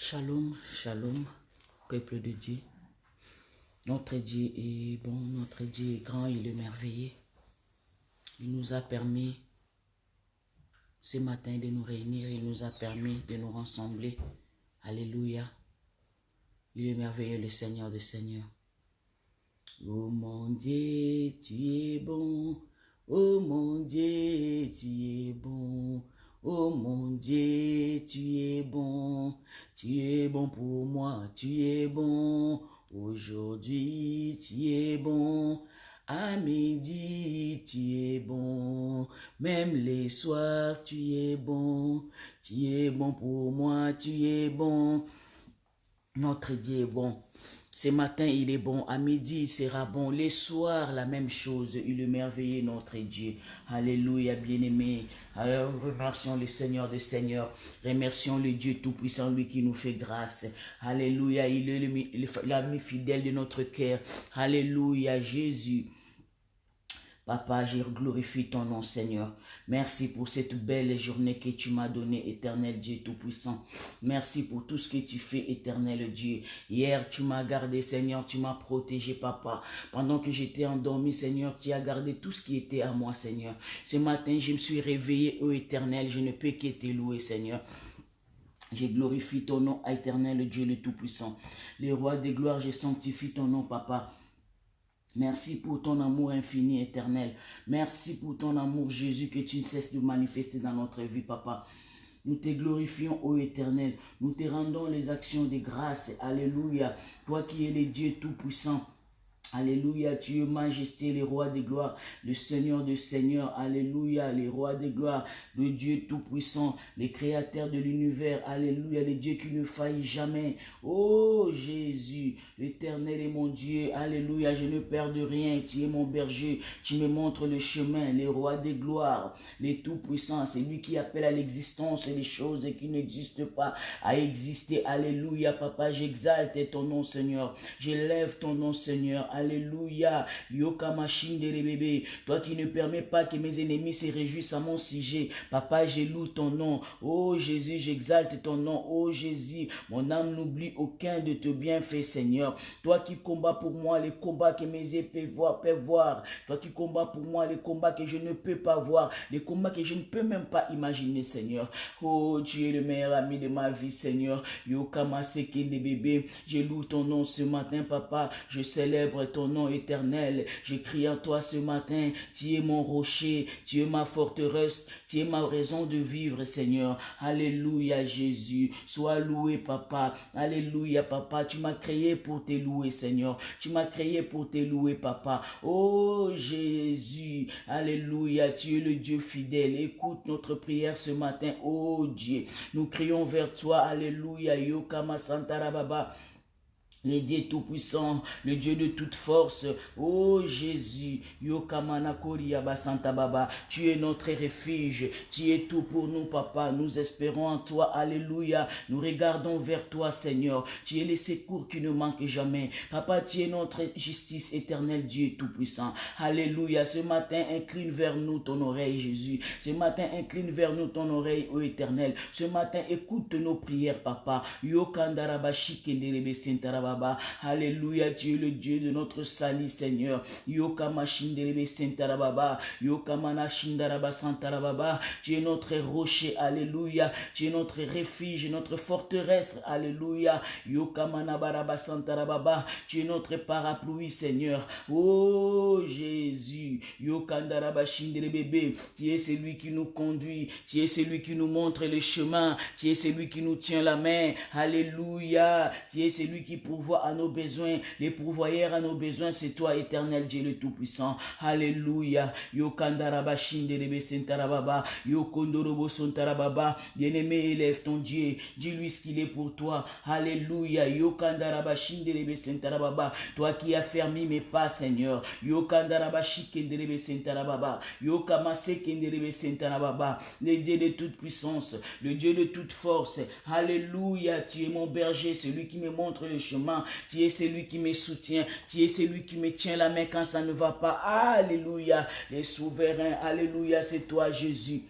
Shalom, shalom, peuple de Dieu. Notre Dieu est bon, notre Dieu est grand, il est merveilleux. Il nous a permis ce matin de nous réunir, il nous a permis de nous rassembler. Alléluia. Il est merveilleux, le Seigneur des Seigneurs. Oh mon Dieu, tu es bon. Oh mon Dieu, tu es bon. Oh mon Dieu, tu es bon. Tu es bon pour moi, tu es bon. Aujourd'hui, tu es bon. À midi, tu es bon. Même les soirs, tu es bon. Tu es bon pour moi, tu es bon. Notre Dieu est bon. Ce matin, il est bon. À midi, il sera bon. Les soirs, la même chose. Il est merveilleux, notre Dieu. Alléluia, bien-aimé. Alors, remercions le Seigneur des Seigneurs. Remercions le Dieu Tout-Puissant, lui qui nous fait grâce. Alléluia, il est l'ami fidèle de notre cœur. Alléluia, Jésus. Papa, je glorifie ton nom, Seigneur. Merci pour cette belle journée que tu m'as donnée, éternel Dieu Tout-Puissant. Merci pour tout ce que tu fais, éternel Dieu. Hier, tu m'as gardé, Seigneur, tu m'as protégé, Papa. Pendant que j'étais endormi, Seigneur, tu as gardé tout ce qui était à moi, Seigneur. Ce matin, je me suis réveillé, ô éternel, je ne peux que te louer, Seigneur. Je glorifie ton nom, éternel Dieu le Tout-Puissant. Les rois des gloires, je sanctifie ton nom, Papa. Merci pour ton amour infini, éternel. Merci pour ton amour, Jésus, que tu ne cesses de manifester dans notre vie, Papa. Nous te glorifions, ô éternel. Nous te rendons les actions de grâce. Alléluia. Toi qui es le Dieu tout-puissant. Alléluia, tu es majesté, le roi des gloires, le Seigneur des seigneurs. Alléluia, le roi des gloires, le Dieu tout-puissant, le créateur de l'univers. Alléluia, le Dieu qui ne faillit jamais. Oh Jésus, l'éternel est mon Dieu. Alléluia, je ne perds de rien. Tu es mon berger, tu me montres le chemin, le roi des gloires, le tout-puissant. C'est lui qui appelle à l'existence les choses qui n'existent pas à exister. Alléluia, Papa, j'exalte ton nom, Seigneur. J'élève ton nom, Seigneur. Alléluia. Yoka machine de bébé. Toi qui ne permets pas que mes ennemis se réjouissent à mon sujet. Papa, je loue ton nom. Oh Jésus, j'exalte ton nom. Oh Jésus, mon âme n'oublie aucun de tes bienfaits, Seigneur. Toi qui combats pour moi les combats que mes épées peuvent voir. Toi qui combats pour moi les combats que je ne peux pas voir. Les combats que je ne peux même pas imaginer, Seigneur. Oh, tu es le meilleur ami de ma vie, Seigneur. Yoka maseke de bébé. Je loue ton nom ce matin, Papa. Je célèbre ton nom éternel. Je crie à toi ce matin. Tu es mon rocher, tu es ma forteresse, tu es ma raison de vivre, Seigneur. Alléluia, Jésus. Sois loué, Papa. Alléluia, Papa. Tu m'as créé pour te louer, Seigneur. Tu m'as créé pour te louer, Papa. Oh, Jésus. Alléluia. Tu es le Dieu fidèle. Écoute notre prière ce matin, oh Dieu. Nous crions vers toi. Alléluia. Yokama Santarababa. Le Dieu tout-puissant, le Dieu de toute force, oh Jésus, Yokamana Koriaba Santa Baba, tu es notre refuge, tu es tout pour nous, Papa, nous espérons en toi, alléluia, nous regardons vers toi, Seigneur, tu es le secours qui ne manque jamais, Papa, tu es notre justice éternelle, Dieu tout-puissant, alléluia, ce matin, incline vers nous ton oreille, Jésus, ce matin, incline vers nous ton oreille, ô éternel, ce matin, écoute nos prières, Papa, Yokandarabashi Kenderebe Sentaraba. Alléluia, tu es le Dieu de notre salut, Seigneur. Yokama Shinderebe Sentarababa, Yokamana Shindaraba Santarababa, tu es notre rocher, alléluia, tu es notre refuge, notre forteresse, alléluia, Yokamana Baraba Santarababa, tu es notre parapluie, Seigneur. Oh Jésus, Yokandaraba Shinderebebe, tu es celui qui nous conduit, tu es celui qui nous montre le chemin, tu es celui qui nous tient la main, alléluia, tu es celui qui pourvoit à nos besoins, les pourvoyeurs à nos besoins, c'est toi, éternel Dieu le Tout-Puissant. Alléluia. Yokandaraba Shinderebe Sentarababa, Yokondorobo Sontarababa. Bien-aimé, élève ton Dieu, dis-lui ce qu'il est pour toi. Alléluia. Yokandaraba Shinderebe Sentarababa, toi qui as fermé mes pas, Seigneur. Yokandaraba Shikenderebe Sentarababa, Yokamase Kenderebe Sentarababa, le Dieu de toute puissance, le Dieu de toute force. Alléluia. Tu es mon berger, celui qui me montre le chemin. Tu es celui qui me soutient, tu es celui qui me tient la main quand ça ne va pas. Alléluia, les souverains, alléluia, c'est toi Jésus.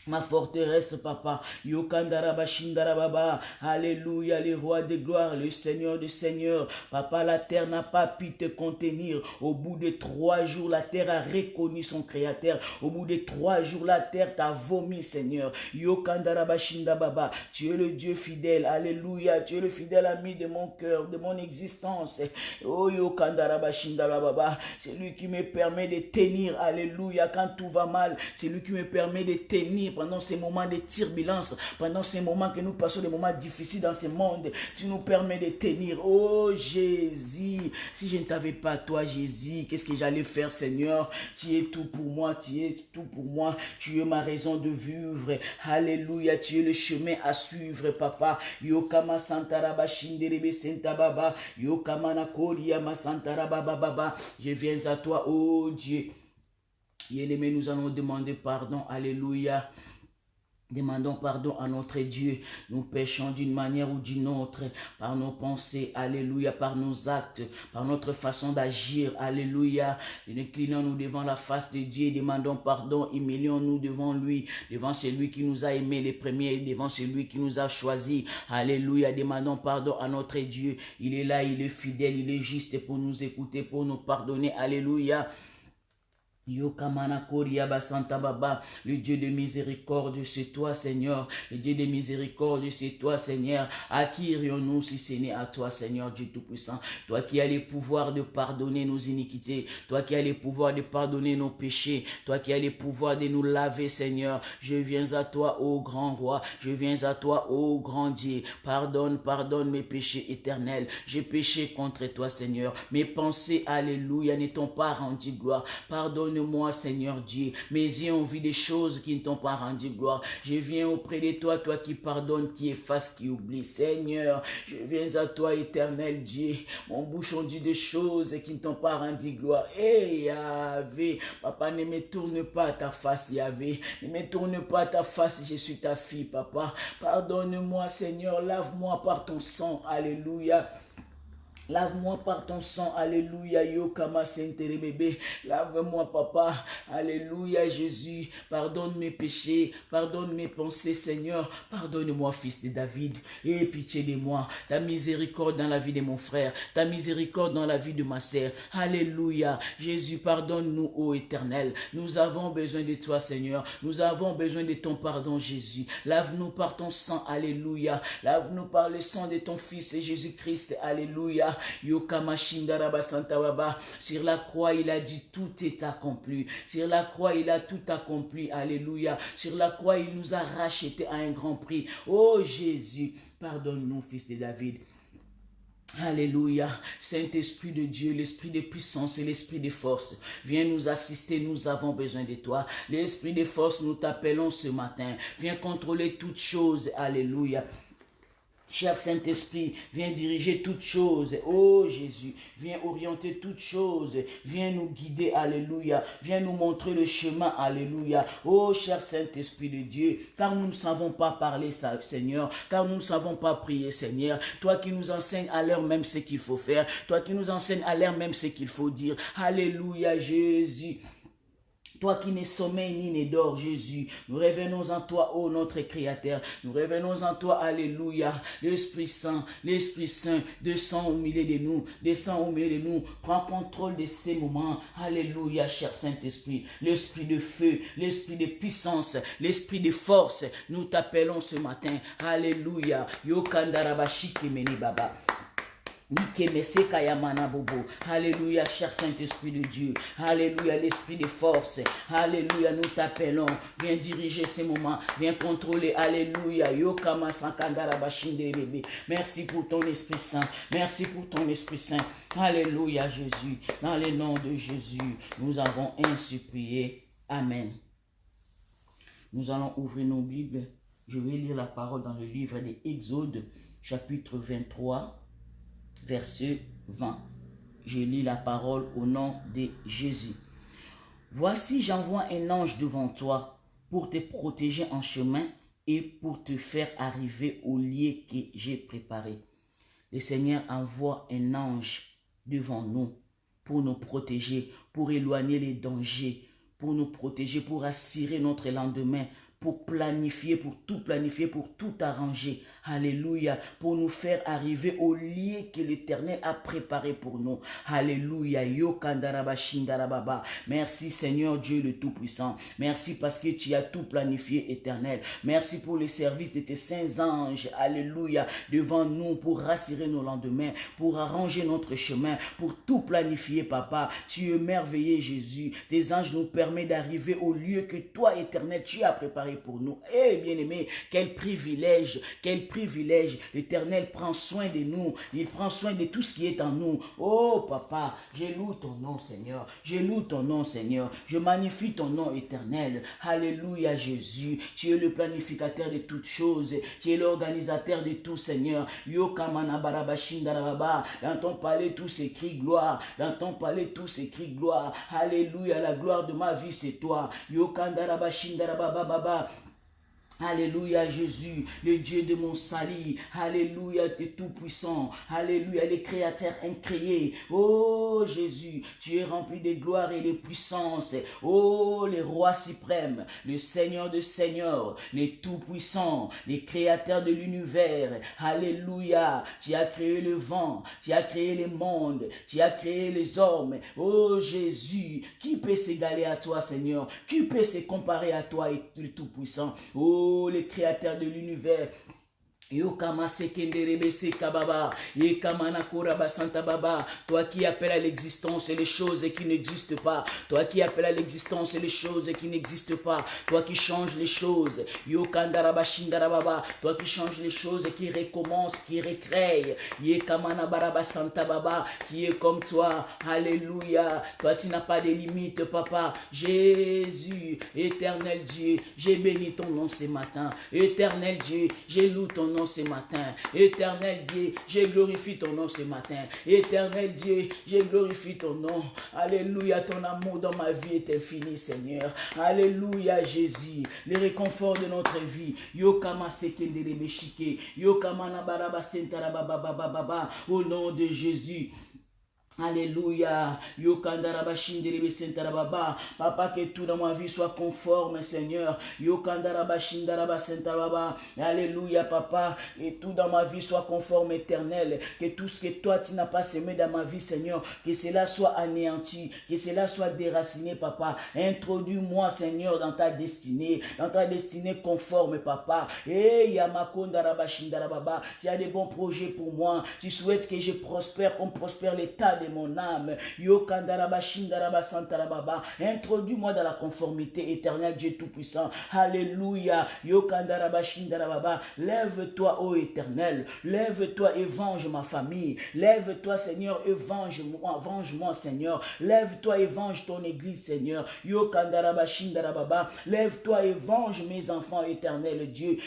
Ma forteresse, papa. Yokandaraba Shindarababa. Alléluia, le roi de gloire, le Seigneur de Seigneur. Papa, la terre n'a pas pu te contenir. Au bout de 3 jours, la terre a reconnu son créateur. Au bout de 3 jours, la terre t'a vomi, Seigneur. Yokandaraba Shindababa. Tu es le Dieu fidèle. Alléluia. Tu es le fidèle ami de mon cœur, de mon existence. Oh, Yokandaraba Shindababa. C'est lui qui me permet de tenir. Alléluia. Quand tout va mal, c'est lui qui me permet de tenir pendant ces moments de turbulence, pendant ces moments que nous passons, des moments difficiles dans ce monde. Tu nous permets de tenir. Oh Jésus, si je ne t'avais pas toi Jésus, qu'est-ce que j'allais faire, Seigneur? Tu es tout pour moi, tu es tout pour moi. Tu es ma raison de vivre. Alléluia, tu es le chemin à suivre, papa. Yokama Santaraba Shinderebe Sentababa. Yokama Nakoriama Santaraba Baba. Je viens à toi, oh Dieu. Bien-aimés, nous allons demander pardon. Alléluia. Demandons pardon à notre Dieu. Nous péchons d'une manière ou d'une autre, par nos pensées, alléluia, par nos actes, par notre façon d'agir, alléluia. Inclinons-nous devant la face de Dieu, demandons pardon, humilions-nous devant lui, devant celui qui nous a aimés les premiers, devant celui qui nous a choisis, alléluia. Demandons pardon à notre Dieu. Il est là, il est fidèle, il est juste pour nous écouter, pour nous pardonner, alléluia. Yokamana Koriaba Santa Baba, le Dieu de miséricorde, c'est toi, Seigneur. Le Dieu de miséricorde, c'est toi, Seigneur. À qui irions-nous si ce n'est à toi, Seigneur Dieu Tout-Puissant? Toi qui as le pouvoir de pardonner nos iniquités, toi qui as le pouvoir de pardonner nos péchés, toi qui as le pouvoir de nous laver, Seigneur. Je viens à toi, ô grand roi. Je viens à toi, ô grand Dieu. Pardonne, pardonne mes péchés éternels. J'ai péché contre toi, Seigneur. Mes pensées, alléluia, ne t'ont pas rendu gloire. Pardonne-moi, Seigneur Dieu. Mes yeux ont vu des choses qui ne t'ont pas rendu gloire. Je viens auprès de toi, toi qui pardonnes, qui efface, qui oublie. Seigneur, je viens à toi, éternel Dieu. Mon bouche ont dit des choses qui ne t'ont pas rendu gloire. Eh, Yahvé, papa, ne me tourne pas ta face, Yahvé. Ne me tourne pas ta face, je suis ta fille, papa. Pardonne-moi, Seigneur, lave-moi par ton sang. Alléluia. Lave-moi par ton sang, alléluia, Yokama Sentere bébé. Lave-moi, papa, alléluia, Jésus. Pardonne mes péchés, pardonne mes pensées, Seigneur. Pardonne-moi, fils de David. Aie pitié de moi. Ta miséricorde dans la vie de mon frère, ta miséricorde dans la vie de ma sœur. Alléluia, Jésus, pardonne-nous, ô Éternel. Nous avons besoin de toi, Seigneur. Nous avons besoin de ton pardon, Jésus. Lave-nous par ton sang, alléluia. Lave-nous par le sang de ton Fils, Jésus-Christ, alléluia. Yokama Shindaraba Santa Baba. Sur la croix, il a dit tout est accompli. Sur la croix, il a tout accompli. Alléluia. Sur la croix, il nous a racheté à un grand prix. Oh Jésus, pardonne-nous, fils de David. Alléluia, Saint-Esprit de Dieu, l'Esprit de puissance et l'Esprit de force, viens nous assister, nous avons besoin de toi. L'Esprit de force, nous t'appelons ce matin. Viens contrôler toutes choses, alléluia. Cher Saint-Esprit, viens diriger toutes choses. Oh Jésus, viens orienter toutes choses. Viens nous guider, alléluia. Viens nous montrer le chemin, alléluia. Oh cher Saint-Esprit de Dieu, car nous ne savons pas parler, Seigneur, car nous ne savons pas prier, Seigneur. Toi qui nous enseignes à l'heure même ce qu'il faut faire. Toi qui nous enseignes à l'heure même ce qu'il faut dire. Alléluia, Jésus. Toi qui n'es sommeil ni ne dors, Jésus, nous revenons en toi, ô notre Créateur. Nous revenons en toi, alléluia. L'Esprit Saint, descend au milieu de nous, descend au milieu de nous. Prends contrôle de ces moments, alléluia, cher Saint-Esprit. L'Esprit de feu, l'Esprit de puissance, l'Esprit de force, nous t'appelons ce matin, alléluia. Yokandarabashiki meni baba. Alléluia, cher Saint-Esprit de Dieu. Alléluia, l'Esprit de force. Alléluia, nous t'appelons. Viens diriger ces moments. Viens contrôler. Alléluia. Merci pour ton Esprit Saint. Merci pour ton Esprit Saint. Alléluia, Jésus. Dans le nom de Jésus, nous avons ainsi prié. Amen. Nous allons ouvrir nos Bibles. Je vais lire la parole dans le livre des Exodes, chapitre 23. Verset 20. Je lis la parole au nom de Jésus. Voici, j'envoie un ange devant toi pour te protéger en chemin et pour te faire arriver au lieu que j'ai préparé. Le Seigneur envoie un ange devant nous pour nous protéger, pour éloigner les dangers, pour nous protéger, pour assurer notre lendemain, pour planifier, pour tout arranger. Alléluia, pour nous faire arriver au lieu que l'Éternel a préparé pour nous. Alléluia. Merci Seigneur Dieu le Tout-Puissant. Merci parce que tu as tout planifié, Éternel. Merci pour le service de tes saints anges. Alléluia. Devant nous pour rassurer nos lendemains, pour arranger notre chemin, pour tout planifier, Papa. Tu es merveilleux, Jésus. Tes anges nous permettent d'arriver au lieu que toi, Éternel, tu as préparé pour nous. Eh bien-aimé, quel privilège, quel privilège. L'Éternel prend soin de nous. Il prend soin de tout ce qui est en nous. Oh, Papa, je loue ton nom, Seigneur. Je loue ton nom, Seigneur. Je magnifie ton nom, Éternel. Alléluia, Jésus. Tu es le planificateur de toutes choses. Tu es l'organisateur de tout, Seigneur. Dans ton palais, tout s'écrit gloire. Dans ton palais, tout s'écrit gloire. Alléluia, la gloire de ma vie, c'est toi. Alléluia Jésus, le Dieu de mon salut. Alléluia, tu es tout puissant. Alléluia, les créateurs incréés. Oh Jésus, tu es rempli de gloire et de puissance. Oh, les rois suprêmes, le Seigneur de seigneurs, les tout puissants, les créateurs de l'univers. Alléluia, tu as créé le vent, tu as créé les mondes, tu as créé les hommes. Oh Jésus, qui peut s'égaler à toi, Seigneur? Qui peut se comparer à toi, le tout puissant? Oh, les créateurs de l'univers. Yokama sekenderebe sekababa, yekamana koraba santa baba. Toi qui appelles à l'existence les choses qui n'existent pas. Toi qui appelles à l'existence les choses qui n'existent pas. Toi qui changes les choses. Yokandaraba shindarababa. Toi qui changes les choses, qui recommence, qui recrée. Yekamana baraba santa baba, qui est comme toi. Alléluia. Toi tu n'as pas de limites, papa. Jésus, éternel Dieu, j'ai béni ton nom ce matin. Éternel Dieu, j'ai loué ton nom ce matin. Éternel Dieu, je glorifie ton nom ce matin. Éternel Dieu, je glorifie ton nom. Alléluia, ton amour dans ma vie est infini, Seigneur. Alléluia, Jésus, le réconfort de notre vie. Yokama sekenderebeshike, yokama nabaraba sentarabababababa, au nom de Jésus. Alléluia. Papa, que tout dans ma vie soit conforme, Seigneur. Alléluia, Papa. Et tout dans ma vie soit conforme, éternel. Que tout ce que toi, tu n'as pas semé dans ma vie, Seigneur, que cela soit anéanti, que cela soit déraciné, Papa. Introduis-moi, Seigneur, dans ta destinée conforme, Papa. Et tu as des bons projets pour moi. Tu souhaites que je prospère comme prospère l'état de mon âme. Introduis-moi dans la conformité éternelle, Dieu Tout-Puissant. Alléluia. Lève-toi, ô Éternel. Lève-toi et venge ma famille. Lève-toi, Seigneur, et venge-moi. Venge-moi, Seigneur. Lève-toi et venge ton église, Seigneur. Lève-toi et venge mes enfants, éternel Dieu.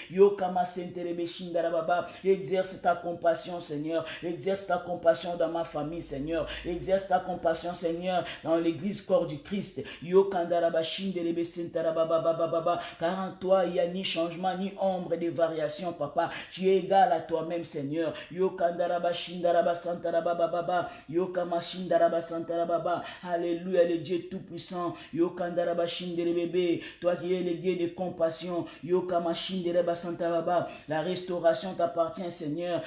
Exerce ta compassion, Seigneur. Exerce ta compassion dans ma famille, Seigneur. Exerce ta compassion, Seigneur, dans l'église corps du Christ. Car en toi, il n'y a ni changement, ni ombre de variation, Papa. Tu es égal à toi-même, Seigneur. Alléluia, le Dieu Tout-Puissant. Toi qui es le Dieu de compassion. La restauration t'appartient, Seigneur.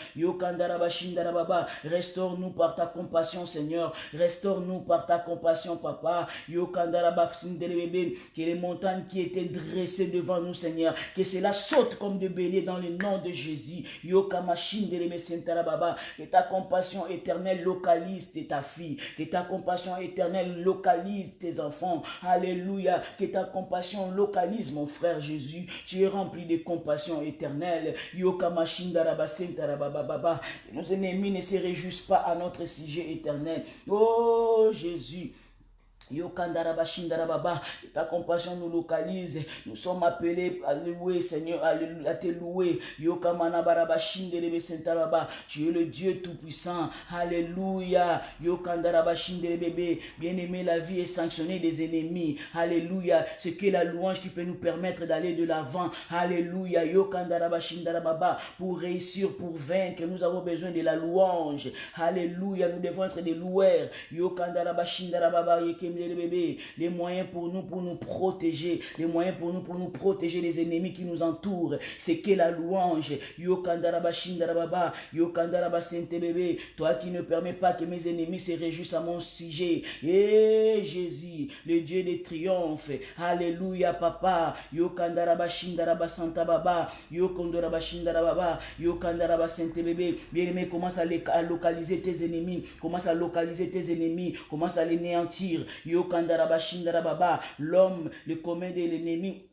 Restaure-nous par ta compassion, Seigneur. Restaure-nous par ta compassion, Papa. Que les montagnes qui étaient dressées devant nous, Seigneur, que cela saute comme de béliers dans le nom de Jésus. Que ta compassion éternelle localise ta fille. Que ta compassion éternelle localise tes enfants. Alléluia. Que ta compassion localise mon frère Jésus. Tu es rempli de compassion éternelle. Nos ennemis ne se réjouissent pas à notre sujet éternel. Oh Jésus. Ta compassion nous localise. Nous sommes appelés à louer, Seigneur, à te louer. Tu es le Dieu Tout-Puissant. Alléluia. Bien-aimé, la vie est sanctionnée des ennemis. Alléluia. C'est que la louange qui peut nous permettre d'aller de l'avant. Alléluia. Pour réussir, pour vaincre, nous avons besoin de la louange. Alléluia. Nous devons être des loueurs. les moyens pour nous protéger, les moyens pour nous protéger les ennemis qui nous entourent. C'est que la louange. Toi qui ne permets pas que mes ennemis se réjouissent à mon sujet. Et Jésus, le Dieu des triomphes. Alléluia, papa. Santa Baba. Bien-aimé, commence à localiser tes ennemis. Commence à localiser tes ennemis. Commence à les néantir. L'homme, le commun de l'ennemi.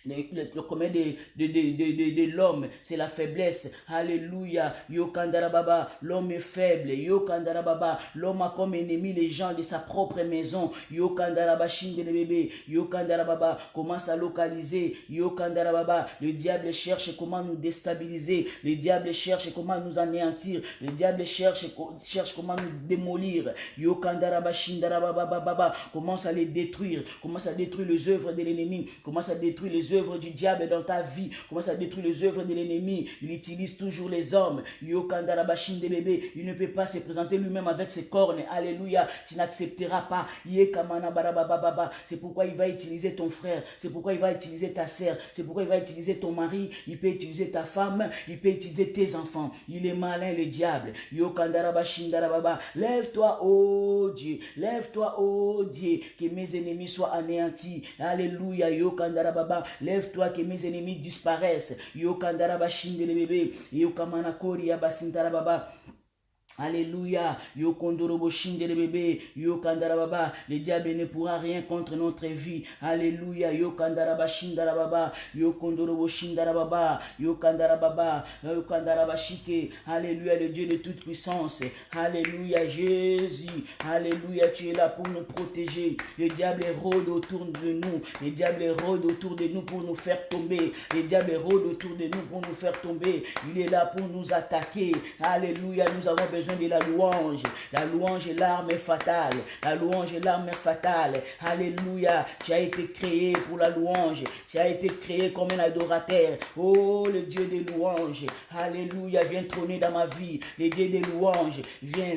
Le commun de l'homme, c'est la faiblesse. Alléluia. Yokandarababa. L'homme est faible. Yokandarababa. L'homme a comme ennemi les gens de sa propre maison. Yokandarabashin de bébé. Yokandarababa. Commence à localiser. Yokandarababa. Le diable cherche comment nous déstabiliser. Le diable cherche comment nous anéantir. Le diable cherche comment nous démolir. Yokandarabashin darababa. Commence à les détruire. Commence à détruire les œuvres de l'ennemi. Commence à détruire les œuvres du diable dans ta vie. Commence à détruire les œuvres de l'ennemi. Il utilise toujours les hommes. Yokandarabashin de bébé. Il ne peut pas se présenter lui-même avec ses cornes. Alléluia. Tu n'accepteras pas. C'est pourquoi il va utiliser ton frère. C'est pourquoi il va utiliser ta sœur. C'est pourquoi il va utiliser ton mari. Il peut utiliser ta femme. Il peut utiliser tes enfants. Il est malin, le diable. Yokandarabashin darababa. Lève-toi, oh Dieu. Lève-toi, oh Dieu. Que mes ennemis soient anéantis. Alléluia. Yokandarababa. Lève-toi que mes ennemis disparaissent. Yokandarabashin de bébé. Yokamanakori abasintarababa. Alléluia. Yo kondorobo shinde bébé. Yo kandarababa. Le diable ne pourra rien contre notre vie. Alléluia. Yo kandaraba shindarababa. Yo kondorobo shindarababa. Yo kandarababa. Yo kandarabashike. Alléluia. Le Dieu de toute puissance. Alléluia. Jésus. Alléluia. Tu es là pour nous protéger. Le diable rôde autour de nous. Le diable rôde autour de nous pour nous faire tomber. Le diable rôde autour de nous pour nous faire tomber. Il est là pour nous attaquer. Alléluia. Nous avons besoin de la louange. La louange est l'arme fatale. La louange est l'arme fatale. Alléluia. Tu as été créé pour la louange. Tu as été créé comme un adorateur. Oh, le Dieu des louanges. Alléluia. Viens trôner dans ma vie. Le Dieu des louanges. Viens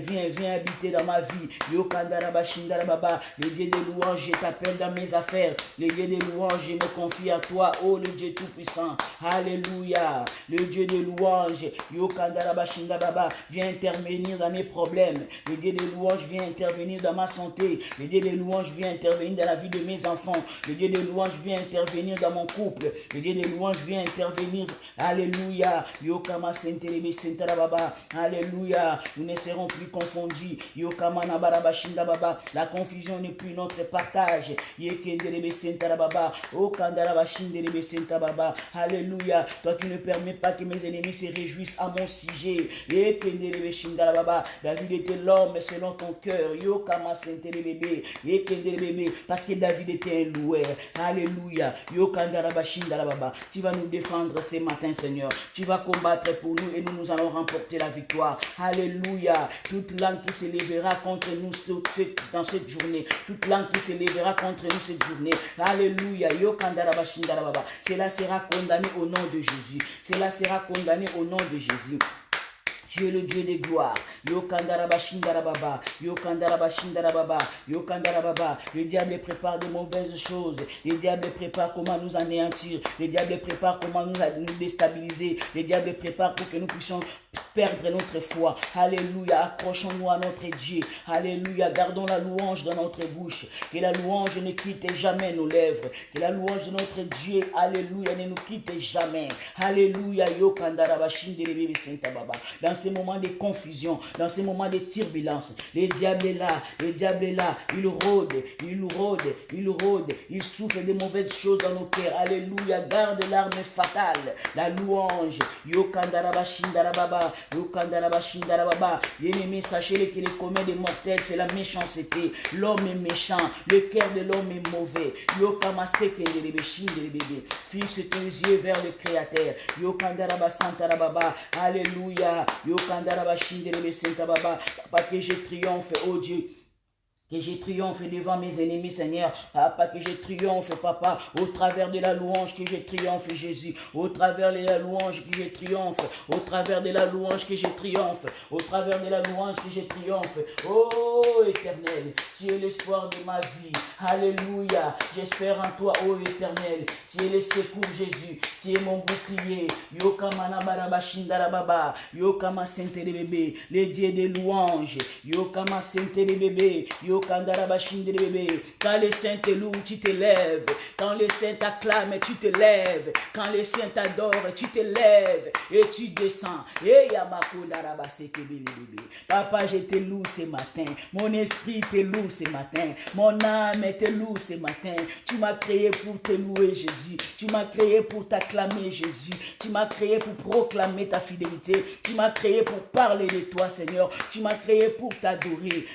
habiter dans ma vie. Yokandarabashindarababa. Le Dieu des louanges, je t'appelle dans mes affaires. Le Dieu des louanges, je me confie à toi. Oh, le Dieu tout-puissant. Alléluia. Le Dieu des louanges. Yokandarabashindarababa. Viens intervenir dans mes problèmes. Le Dieu des louanges vient intervenir dans ma santé. Le Dieu des louanges vient intervenir dans la vie de mes enfants. Le Dieu des louanges vient intervenir dans mon couple. Le Dieu des louanges vient intervenir. Alléluia. Yokama senterebe sentarababa. Alléluia. Nous ne serons plus confondus. Yokama nabarabashinda baba. La confusion n'est plus notre partage. Yekenderebe sentarababa. Okandarabashinderebe sentababa. Alléluia. Toi qui ne permets pas que mes ennemis se réjouissent à mon sujet. Yekenderebe David était l'homme selon ton cœur. Parce que David était un loueur. Alléluia. Tu vas nous défendre ce matin, Seigneur. Tu vas combattre pour nous et nous allons remporter la victoire. Alléluia. Toute langue qui se lèvera contre nous dans cette journée. Toute langue qui se lèvera contre nous cette journée. Alléluia. Cela sera condamné au nom de Jésus. Cela sera condamné au nom de Jésus. Tu es le Dieu des gloires. Yokandarabashindarababa. Yokandarabashindarababa. Yokandarababa. Le diable prépare de mauvaises choses. Le diable prépare comment nous anéantir. Le diable prépare comment nous déstabiliser. Le diable prépare pour que nous puissions perdre notre foi. Alléluia. Accrochons-nous à notre Dieu. Alléluia. Gardons la louange dans notre bouche. Que la louange ne quitte jamais nos lèvres. Que la louange de notre Dieu, alléluia, ne nous quitte jamais. Alléluia. Yokandarabashindarababa. Dans ces moments de confusion, dans ces moments de turbulence, le diable est là, il rôde, il souffle de mauvaises choses dans nos cœurs. Alléluia, garde l'arme fatale, la louange. Yokandarabashindarababa, Yokandarabashindarababa. Bien-aimés, sachez que le commun des mortels, c'est la méchanceté. L'homme est méchant, le cœur de l'homme est mauvais. Fixe tes yeux vers le Créateur. Yokandarabashantarababa. Alléluia. Papa, que je triomphe, oh Dieu. Que je triomphe devant mes ennemis, Seigneur. Papa, que je triomphe, Papa, au travers de la louange, que je triomphe, Jésus. Au travers de la louange, que je triomphe. Au travers de la louange, que je triomphe. Au travers de la louange, que je triomphe. Oh, Éternel, tu es l'espoir de ma vie. Alléluia. J'espère en toi, oh Éternel. Tu es le secours, Jésus. Tu es mon bouclier. Yokama Nabaraba Shindarababa. Yokama Sainte de bébé. Le Dieu des louanges. Yokama Sainte de bébé. Quand les saints te louent, tu te lèves. Quand les saints t'acclament, tu te lèves. Quand les saints t'adorent, tu te lèves et tu descends. Papa, je te loue ce matin. Mon esprit te loue ce matin. Mon âme te loue ce matin. Tu m'as créé pour te louer, Jésus. Tu m'as créé pour t'acclamer, Jésus. Tu m'as créé pour proclamer ta fidélité. Tu m'as créé pour parler de toi, Seigneur. Tu m'as créé pour t'adorer.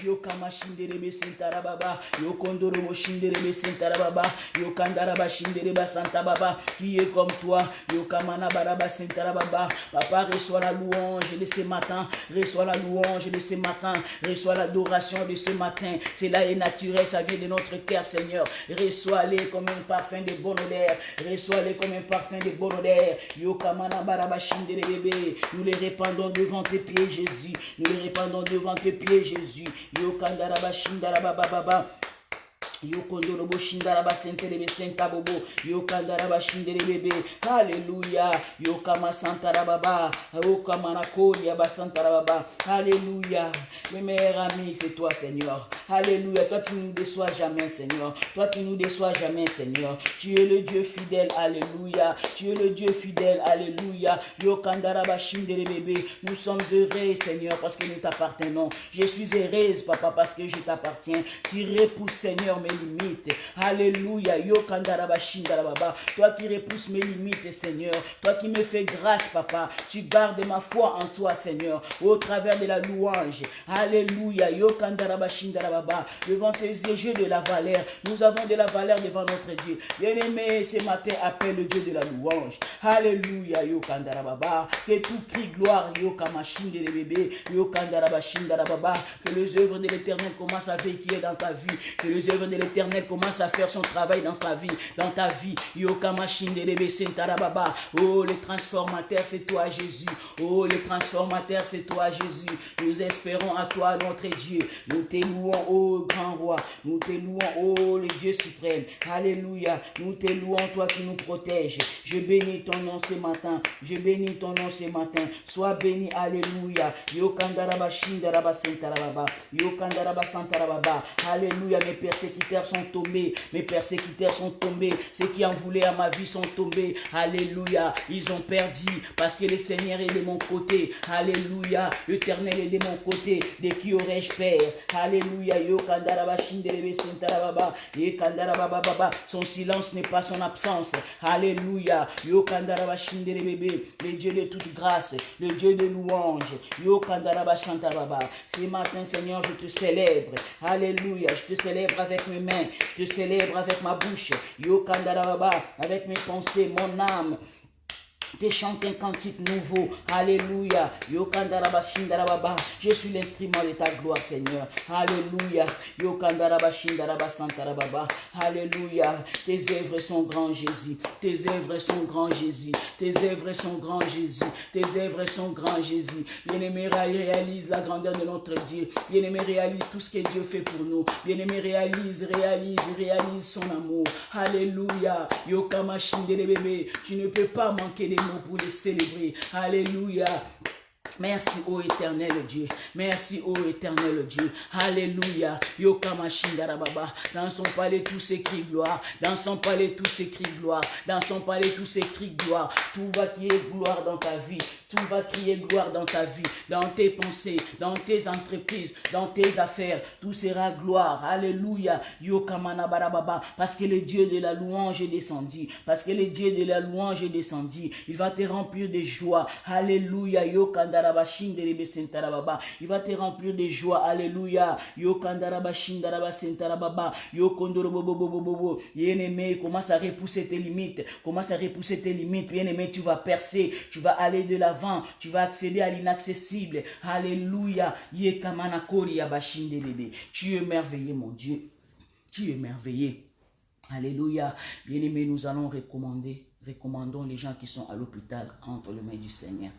Yokama Shinderebe Sentarababa, Yokondorobo Shinderebe Sentarababa, Yokandaraba Shindereba Santa Baba, qui est comme toi, Yokamana Baraba Sentarababa. Papa, reçois la louange de ce matin, reçois la louange de ce matin, reçois l'adoration de ce matin. Cela est naturel, ça vient de notre cœur, Seigneur. Reçois-les comme un parfum de bonne odeur, reçois-les comme un parfum de bonne odeur. Yokamana Baraba Shinderebe, nous les répandons devant tes pieds, Jésus. Nous les répandons devant tes pieds, Jésus. Yokandaraba Shindaraba Baba. Yokondorobo Shindaraba Senterebe Sentabobo. Yokandaraba Shinderebe. Alléluia. Yokama Santarababa. Yokama Nakoya Santarababa. Alléluia. Le meilleur ami, c'est toi, Seigneur. Alléluia. Toi, tu ne nous déçois jamais, Seigneur. Toi, tu ne nous déçois jamais, Seigneur. Tu es le Dieu fidèle. Alléluia. Tu es le Dieu fidèle. Alléluia. Yokandaraba Shinderebe. Nous sommes heureux, Seigneur, parce que nous t'appartenons. Je suis heureuse, Papa, parce que je t'appartiens. Tu repousses, Seigneur, mes limites. Alléluia. Yokandaraba Shindarababa. Toi qui repousses mes limites, Seigneur. Toi qui me fais grâce, Papa. Tu gardes ma foi en toi, Seigneur, au travers de la louange. Alléluia. Yokandaraba Shindarababa. Devant tes yeux de la valeur. Nous avons de la valeur devant notre Dieu. Bien-aimé, ce matin, appelle le Dieu de la louange. Alléluia. Yokandarababa. Que tout crie gloire. Yokama Shindarabebe. Yokandaraba Shindarababa. Que les œuvres de l'Éternel commencent à véhiculer dans ta vie. Que les œuvres de l'Éternel commencent à faire son travail dans ta vie. Dans ta vie. Yokama Shindarabebe Sentarababa. Oh, le transformateur, c'est toi, Jésus. Oh, le transformateur, c'est toi, Jésus. Nous espérons à toi, notre Dieu. Nous te louons, ô grand roi. Nous te louons, ô le Dieu suprême. Alléluia. Nous te louons, toi qui nous protèges. Je bénis ton nom ce matin. Je bénis ton nom ce matin. Sois béni. Alléluia. Yokandaraba Shindaraba Sentarababa. Yokandaraba Santarababa. Alléluia. Mes persécuteurs sont tombés. Mes persécuteurs sont tombés. Ceux qui en voulaient à ma vie sont tombés. Alléluia. Ils ont perdu parce que le Seigneur est de mon côté. Alléluia. L'Éternel est de mon côté. De qui aurais-je peur? Alléluia. Yokandaraba Shinderebe Sentarababa. Yokandaraba Baba. Son silence n'est pas son absence. Alléluia. Yokandaraba Shinderebe. Le Dieu de toute grâce. Le Dieu de louange. Yokandaraba Shantarababa. Ce matin, Seigneur, je te célèbre. Alléluia. Je te célèbre avec mes mains. Je te célèbre avec ma bouche. Yokandarababa. Avec mes pensées, mon âme. Te chante un cantique nouveau. Alléluia. Yokandaraba Shindarababa. Je suis l'instrument de ta gloire, Seigneur. Alléluia. Yokandaraba Shindaraba Santarababa. Alléluia. Tes œuvres sont grands, Jésus. Tes œuvres sont grands, Jésus. Tes œuvres sont grands, Jésus. Tes œuvres sont grands, Jésus. Bien-aimé, réalise la grandeur de notre Dieu. Bien-aimé, réalise tout ce que Dieu fait pour nous. Bien-aimé, réalise son amour. Alléluia. Yokama Shindelebebe. Tu ne peux pas manquer de mots pour les célébrer. Alléluia. Merci, ô éternel Dieu. Merci, ô éternel Dieu. Alléluia. Yokama Shindarababa. Dans son palais, tous ces cris gloire. Dans son palais, tous ces cris gloire. Dans son palais, tous ces cris gloire. Tout va crier gloire dans ta vie. Tout va crier gloire dans ta vie, dans tes pensées, dans tes entreprises, dans tes affaires. Tout sera gloire. Alléluia. Yokamana Barababa. Parce que le Dieu de la louange est descendu. Parce que le Dieu de la louange est descendu. Il va te remplir de joie. Alléluia. Yokandaraba Shinderebe Sentarababa. Il va te remplir de joie. Alléluia. Yokandaraba Shindaraba Sentarababa. Yokondorobobobobobo. Bien-aimé, commence à repousser tes limites. Commence à repousser tes limites. Bien-aimé, tu vas percer. Tu vas aller de l'avant. l'avant, tu vas accéder à l'inaccessible. Alléluia. Tu es merveilleux, mon Dieu. Tu es merveilleux. Alléluia. Bien-aimés, nous allons recommandons les gens qui sont à l'hôpital entre les mains du Seigneur.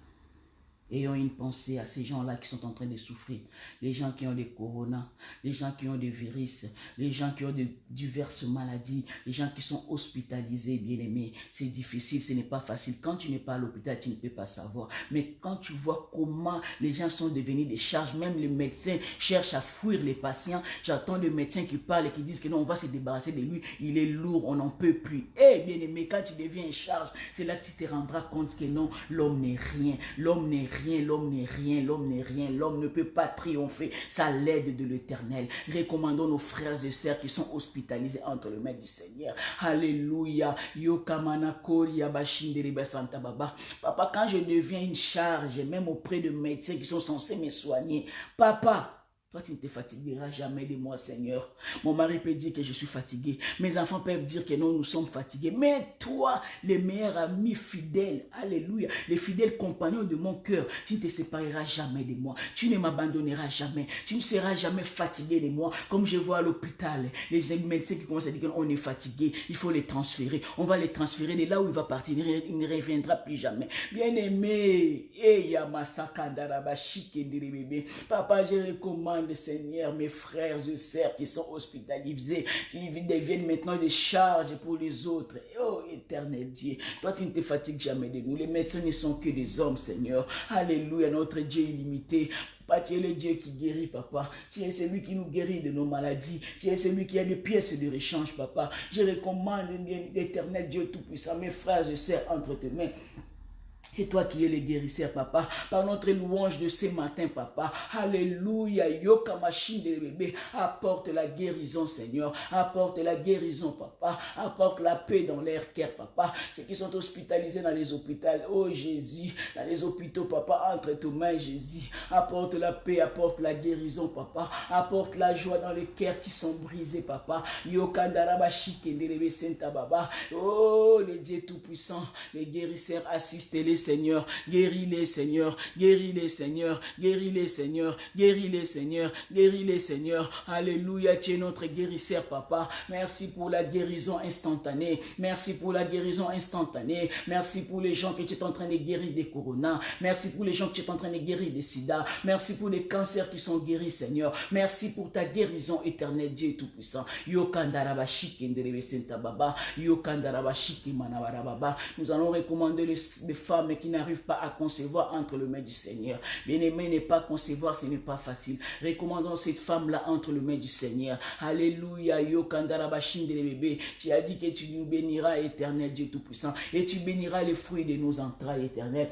Ayons une pensée à ces gens-là qui sont en train de souffrir. Les gens qui ont des coronas, les gens qui ont des virus, les gens qui ont de diverses maladies, les gens qui sont hospitalisés, bien-aimés. C'est difficile, ce n'est pas facile. Quand tu n'es pas à l'hôpital, tu ne peux pas savoir. Mais quand tu vois comment les gens sont devenus des charges, même les médecins cherchent à fuir les patients. J'attends des médecins qui parlent et qui disent que non, on va se débarrasser de lui. Il est lourd, on n'en peut plus. Eh, bien-aimé, quand tu deviens une charge, c'est là que tu te rendras compte que non, l'homme n'est rien. L'homme n'est rien, l'homme n'est rien, l'homme n'est rien, l'homme ne peut pas triompher sans l'aide de l'Éternel. Recommandons nos frères et sœurs qui sont hospitalisés entre les mains du Seigneur. Alléluia. Papa, quand je deviens une charge, même auprès de médecins qui sont censés me soigner, papa, toi, tu ne te fatigueras jamais de moi, Seigneur. Mon mari peut dire que je suis fatigué. Mes enfants peuvent dire que non, nous sommes fatigués. Mais toi, les meilleurs amis fidèles, alléluia, les fidèles compagnons de mon cœur, tu ne te sépareras jamais de moi. Tu ne m'abandonneras jamais. Tu ne seras jamais fatigué de moi. Comme je vois à l'hôpital, les médecins qui commencent à dire qu'on est fatigué, il faut les transférer. On va les transférer de là où il va partir. Il ne reviendra plus jamais. Bien-aimé, papa, je recommande, Seigneur, mes frères et sœurs qui sont hospitalisés, qui deviennent maintenant des charges pour les autres. Oh, éternel Dieu, toi tu ne te fatigues jamais de nous. Les médecins ne sont que des hommes, Seigneur. Alléluia, notre Dieu illimité. Papa, tu es le Dieu qui guérit, papa. Tu es celui qui nous guérit de nos maladies. Tu es celui qui a des pièces de rechange, papa. Je recommande, l'éternel Dieu Tout-Puissant, mes frères et sœurs entre tes mains. C'est toi qui es le guérisseur, papa. Par notre louange de ce matin, papa. Alléluia. Yoka machine de bébé. Apporte la guérison, Seigneur. Apporte la guérison, papa. Apporte la paix dans leur cœur, papa. Ceux qui sont hospitalisés dans les hôpitaux. Oh Jésus. Dans les hôpitaux, papa. Entre tes mains, Jésus. Apporte la paix. Apporte la guérison, papa. Apporte la joie dans les cœurs qui sont brisés, papa. Yoka darabashi kenderebe senta baba. Oh, le Dieu Tout-Puissant. Les guérisseurs, assistez-les, Seigneur, guéris-les, Seigneur, guéris-les, Seigneur, guéris-les, Seigneur, guéris-les, Seigneur, guéris-les, Seigneur. Alléluia, tu es notre guérisseur, papa. Merci pour la guérison instantanée. Merci pour la guérison instantanée. Merci pour les gens que tu es en train de guérir des coronas. Merci pour les gens que tu es en train de guérir des sida. Merci pour les cancers qui sont guéris, Seigneur. Merci pour ta guérison éternelle, Dieu Tout-Puissant. Nous allons recommander les femmes qui n'arrivent pas à concevoir entre les mains du Seigneur. Bien-aimé, ne pas concevoir, ce n'est pas facile. Recommandons cette femme-là entre les mains du Seigneur. Alléluia. Tu as dit que tu nous béniras, éternel Dieu Tout-Puissant, et tu béniras les fruits de nos entrailles, éternel.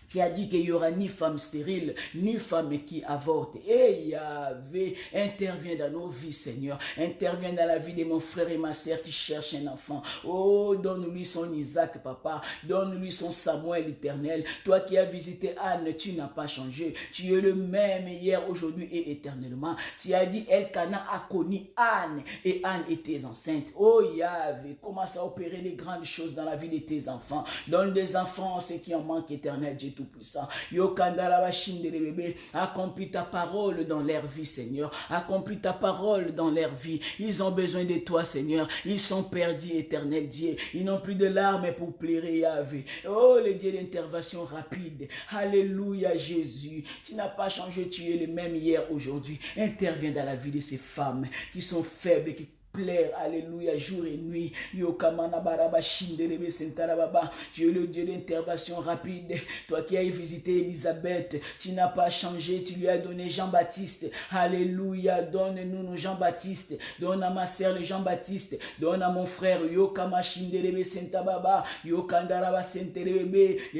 Tu as dit qu'il n'y aura ni femme stérile, ni femme qui avorte. Et Yahvé, intervient dans nos vies, Seigneur. Intervient dans la vie de mon frère et ma sœur qui cherchent un enfant. Oh, donne-lui son Isaac, papa. Donne-lui son Samuel éternel. Toi qui as visité Anne, tu n'as pas changé. Tu es le même hier, aujourd'hui et éternellement. Tu as dit, Elkana a connu Anne et Anne était enceinte. Oh, Yahvé, commence à opérer les grandes choses dans la vie de tes enfants. Donne des enfants, ceux qui en manquent, éternel Dieu Tout-Puissant. Accomplis ta parole dans leur vie, Seigneur. Accomplis ta parole dans leur vie. Ils ont besoin de toi, Seigneur. Ils sont perdus, éternel Dieu. Ils n'ont plus de larmes pour pleurer, Yahvé. Oh, le Dieu d'intervention rapide. Alléluia, Jésus. Tu n'as pas changé, tu es le même hier, aujourd'hui. Interviens dans la vie de ces femmes qui sont faibles, qui plaire, alléluia, jour et nuit. Tu es le Dieu d'intervention rapide. Toi qui as visité Élisabeth, tu n'as pas changé, tu lui as donné Jean-Baptiste. Alléluia, donne-nous nos Jean-Baptiste. Donne à ma sœur le Jean-Baptiste. Donne à mon frère le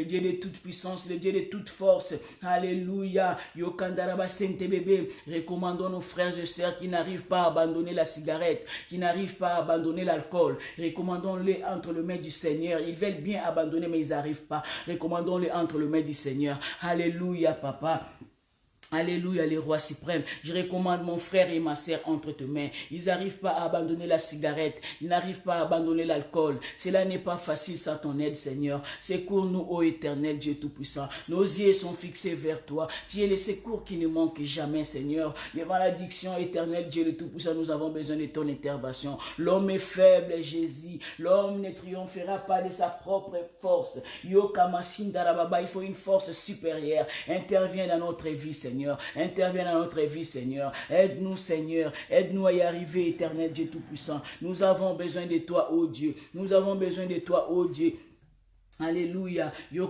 Dieu de toute puissance, le Dieu de toute force. Alléluia. Recommandons nos frères et sœurs qui n'arrivent pas à abandonner la cigarette, qui n'arrivent pas à abandonner l'alcool. Recommandons-les entre les mains du Seigneur. Ils veulent bien abandonner, mais ils n'arrivent pas. Recommandons-les entre les mains du Seigneur. Alléluia, papa. Alléluia, les rois suprêmes. Je recommande mon frère et ma sœur entre tes mains. Ils n'arrivent pas à abandonner la cigarette. Ils n'arrivent pas à abandonner l'alcool. Cela n'est pas facile sans ton aide, Seigneur. Secours-nous, ô éternel Dieu Tout-Puissant. Nos yeux sont fixés vers toi. Tu es le secours qui ne manque jamais, Seigneur. Les malédictions, éternel Dieu le Tout-Puissant, nous avons besoin de ton intervention. L'homme est faible, Jésus. L'homme ne triomphera pas de sa propre force. Il faut une force supérieure. Interviens dans notre vie, Seigneur. Interviens dans notre vie, Seigneur. Aide-nous, Seigneur. Aide-nous à y arriver, éternel Dieu Tout-Puissant. Nous avons besoin de toi, ô Dieu. Nous avons besoin de toi, ô Dieu. Alléluia. Nous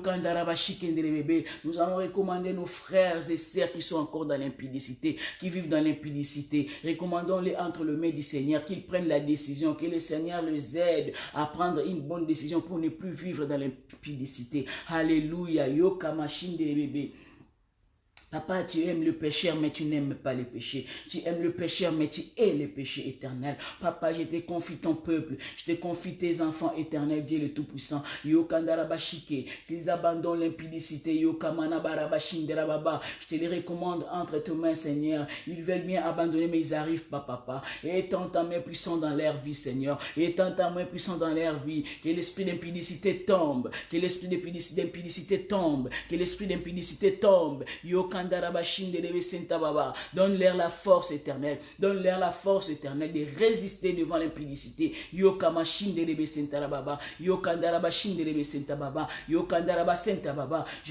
allons recommander nos frères et sœurs qui sont encore dans l'impudicité, qui vivent dans l'impudicité. Recommandons-les entre les mains du Seigneur, qu'ils prennent la décision, que le Seigneur les aide à prendre une bonne décision pour ne plus vivre dans l'impudicité. Alléluia. Papa, tu aimes le pécheur, mais tu n'aimes pas le péché. Tu aimes le pécheur, mais tu hais le péché éternel. Papa, je te confie ton peuple. Je te confie tes enfants éternels, Dieu le Tout-Puissant. Qu'ils abandonnent l'impudicité. Je te les recommande entre tes mains, Seigneur. Ils veulent bien abandonner, mais ils n'arrivent pas, Papa. Étends ta main puissante dans leur vie, Seigneur. Étends ta main puissante dans leur vie. Que l'esprit d'impudicité tombe. Que l'esprit d'impudicité tombe. Que l'esprit d'impudicité tombe. Donne-leur la force éternelle. Donne-leur la force éternelle de résister devant l'impudicité. Je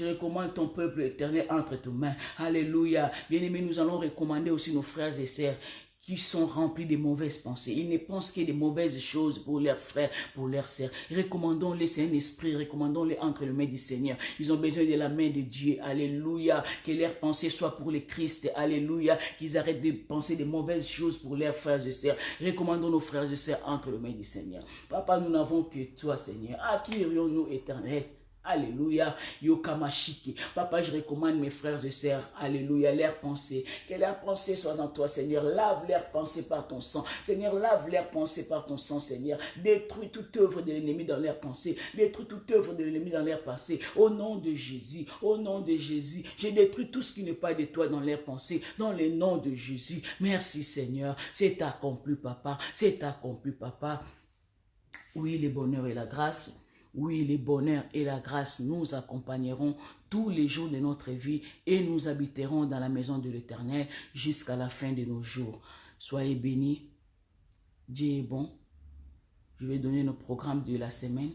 recommande ton peuple éternel entre tes mains. Alléluia. Bien-aimés, nous allons recommander aussi nos frères et sœurs qui sont remplis de mauvaises pensées. Ils ne pensent que de mauvaises choses pour leurs frères, pour leurs sœurs. Recommandons-les, Saint-Esprit, recommandons-les entre les mains du Seigneur. Ils ont besoin de la main de Dieu. Alléluia. Que leurs pensées soient pour le Christ. Alléluia. Qu'ils arrêtent de penser de mauvaises choses pour leurs frères et sœurs. Recommandons nos frères et sœurs entre les mains du Seigneur. Papa, nous n'avons que toi, Seigneur. À qui irions-nous, éternel? Alléluia. Yokamashiki. Papa, je recommande mes frères et sœurs. Alléluia. Leurs pensées. Que leurs pensées soient en toi, Seigneur. Lave leurs pensées par ton sang. Seigneur, lave leurs pensées par ton sang, Seigneur. Détruis toute œuvre de l'ennemi dans leurs pensées. Détruis toute œuvre de l'ennemi dans leurs pensées. Au nom de Jésus. Au nom de Jésus. Je détruis tout ce qui n'est pas de toi dans leurs pensées. Dans le nom de Jésus. Merci, Seigneur. C'est accompli, Papa. C'est accompli, Papa. Oui, le bonheur et la grâce. Oui, le bonheur et la grâce nous accompagneront tous les jours de notre vie et nous habiterons dans la maison de l'Éternel jusqu'à la fin de nos jours. Soyez bénis. Dieu est bon. Je vais donner nos programmes de la semaine.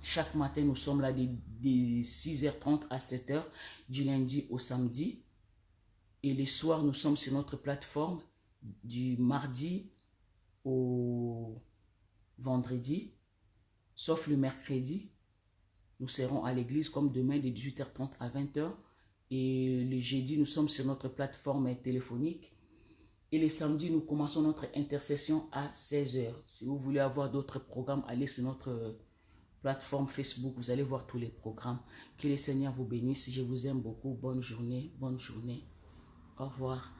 Chaque matin, nous sommes là de 6h30 à 7h, du lundi au samedi. Et les soirs, nous sommes sur notre plateforme du mardi au vendredi. Sauf le mercredi, nous serons à l'église comme demain de 18h30 à 20h. Et le jeudi, nous sommes sur notre plateforme téléphonique. Et le samedi, nous commençons notre intercession à 16h. Si vous voulez avoir d'autres programmes, allez sur notre plateforme Facebook. Vous allez voir tous les programmes. Que le Seigneur vous bénisse. Je vous aime beaucoup. Bonne journée. Bonne journée. Au revoir.